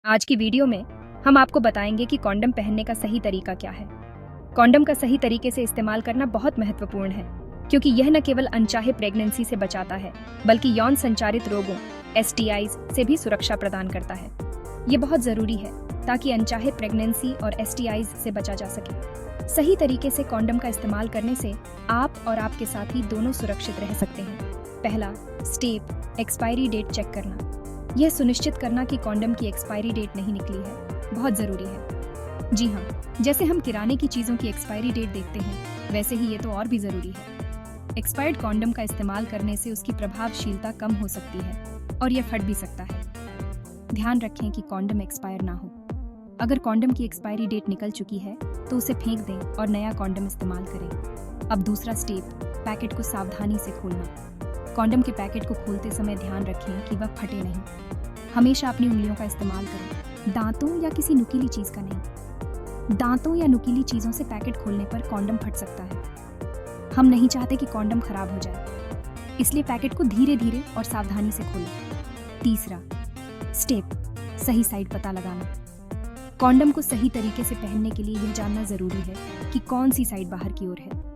आज की वीडियो में हम आपको बताएंगे कि कॉन्डम पहनने का सही तरीका क्या है। कॉन्डम का सही तरीके से इस्तेमाल करना बहुत महत्वपूर्ण है, क्योंकि यह न केवल अनचाहे प्रेगनेंसी से बचाता है, बल्कि यौन संचारित रोगों STIs से भी सुरक्षा प्रदान करता है। ये बहुत जरूरी है ताकि अनचाहे प्रेगनेंसी और STIs से बचा जा सके। सही तरीके से कॉन्डम का इस्तेमाल करने से आप और आपके साथी दोनों सुरक्षित रह सकते हैं। पहला स्टेप, एक्सपायरी डेट चेक करना। यह सुनिश्चित करना कि कॉन्डम की एक्सपायरी डेट नहीं निकली है बहुत ज़रूरी है। जी हाँ, जैसे हम किराने की चीज़ों की एक्सपायरी डेट देखते हैं, वैसे ही ये तो और भी ज़रूरी है। एक्सपायर्ड कॉन्डम का इस्तेमाल करने से उसकी प्रभावशीलता कम हो सकती है और यह फट भी सकता है। ध्यान रखें कि कॉन्डम एक्सपायर ना हो। अगर कॉन्डम की एक्सपायरी डेट निकल चुकी है तो उसे फेंक दें और नया कॉन्डम इस्तेमाल करें। अब दूसरा स्टेप, पैकेट को सावधानी से खोलना। कॉन्डम के पैकेट को खोलते समय ध्यान रखें कि वह फटे नहीं। हमेशा अपनी उंगलियों का इस्तेमाल करें, दांतों या किसी नुकीली चीज़ का नहीं। दांतों या नुकीली चीज़ों से पैकेट खोलने पर कॉन्डम फट सकता है। हम नहीं चाहते कि कॉन्डम खराब हो जाए, इसलिए पैकेट को धीरे धीरे और सावधानी से खोलें। तीसरा स्टेप, सही साइड पता लगाना। कॉन्डम को सही तरीके से पहनने के लिए यह जानना ज़रूरी है कि कौन सी साइड बाहर की ओर है।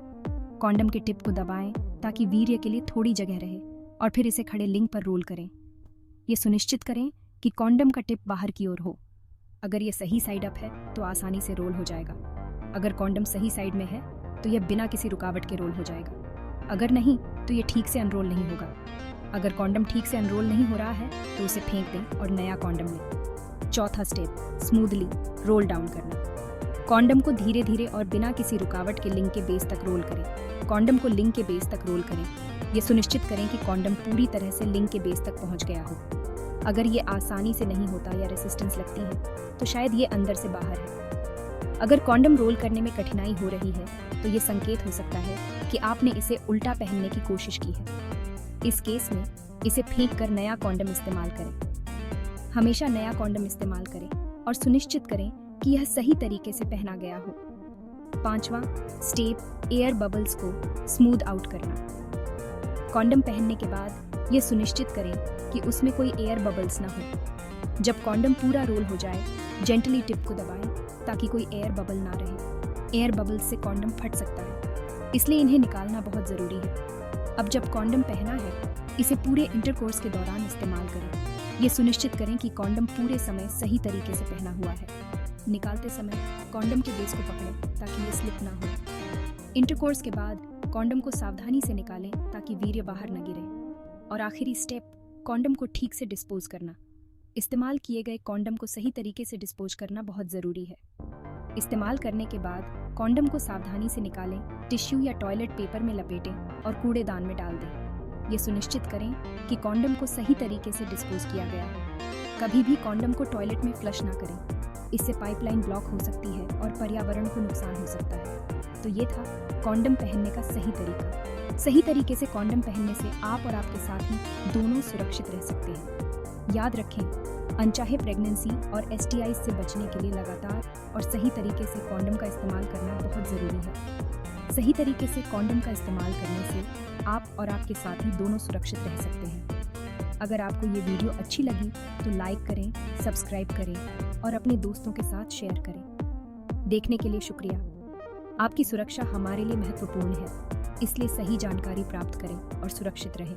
कॉन्डम के टिप को दबाएं ताकि वीर्य के लिए थोड़ी जगह रहे और फिर इसे खड़े लिंग पर रोल करें। ये सुनिश्चित करें कि कॉन्डम का टिप बाहर की ओर हो। अगर ये सही साइड अप है तो आसानी से रोल हो जाएगा। अगर कॉन्डम सही साइड में है तो यह बिना किसी रुकावट के रोल हो जाएगा। अगर नहीं तो ये ठीक से अनरोल नहीं होगा। अगर कॉन्डम ठीक से अनरोल नहीं हो रहा है तो उसे फेंक दें और नया कॉन्डम लें। चौथा स्टेप, स्मूथली रोल डाउन करना। कॉन्डम को धीरे धीरे और बिना किसी रुकावट के लिंग के बेस तक रोल करें। कॉन्डम को लिंग के बेस तक रोल करें। ये सुनिश्चित करें कि कॉन्डम पूरी तरह से लिंग के बेस तक पहुंच गया हो। अगर ये आसानी से नहीं होता या रेसिस्टेंस लगती है तो शायद ये अंदर से बाहर है। अगर कॉन्डम रोल करने में कठिनाई हो रही है तो ये संकेत हो सकता है कि आपने इसे उल्टा पहनने की कोशिश की है। इस केस में इसे फेंक कर नया कॉन्डम इस्तेमाल करें। हमेशा नया कॉन्डम इस्तेमाल करें और सुनिश्चित करें कि यह सही तरीके से पहना गया हो। पांचवा स्टेप, एयर बबल्स को स्मूथ आउट करना। कॉन्डम पहनने के बाद यह सुनिश्चित करें कि उसमें कोई एयर बबल्स ना हो। जब कॉन्डम पूरा रोल हो जाए, जेंटली टिप को दबाएं ताकि कोई एयर बबल ना रहे। एयर बबल्स से कॉन्डम फट सकता है, इसलिए इन्हें निकालना बहुत ज़रूरी है। अब जब कॉन्डम पहना है, इसे पूरे इंटरकोर्स के दौरान इस्तेमाल करें। ये सुनिश्चित करें कि कॉन्डम पूरे समय सही तरीके से पहना हुआ है। निकालते समय कॉन्डम के बेस को पकड़ें ताकि ये स्लिप ना हो। इंटरकोर्स के बाद कॉन्डम को सावधानी से निकालें ताकि वीर्य बाहर न गिरे। और आखिरी स्टेप, कॉन्डम को ठीक से डिस्पोज करना। इस्तेमाल किए गए कॉन्डम को सही तरीके से डिस्पोज करना बहुत ज़रूरी है। इस्तेमाल करने के बाद कॉन्डम को सावधानी से निकालें, टिश्यू या टॉयलेट पेपर में लपेटें और कूड़ेदान में डाल दें। ये सुनिश्चित करें कि कॉन्डम को सही तरीके से डिस्पोज किया गया है। कभी भी कॉन्डम को टॉयलेट में फ्लश ना करें, इससे पाइपलाइन ब्लॉक हो सकती है और पर्यावरण को नुकसान हो सकता है। तो ये था कॉन्डम पहनने का सही तरीका। सही तरीके से कॉन्डम पहनने से आप और आपके साथी दोनों सुरक्षित रह सकते हैं। याद रखें, अनचाहे प्रेगनेंसी और STIs से बचने के लिए लगातार और सही तरीके से कॉन्डम का इस्तेमाल करना बहुत ज़रूरी है। सही तरीके से कॉन्डम का इस्तेमाल करने से आप और आपके साथी दोनों सुरक्षित रह सकते हैं। अगर आपको ये वीडियो अच्छी लगी तो लाइक करें, सब्सक्राइब करें और अपने दोस्तों के साथ शेयर करें। देखने के लिए शुक्रिया। आपकी सुरक्षा हमारे लिए महत्वपूर्ण है, इसलिए सही जानकारी प्राप्त करें और सुरक्षित रहें।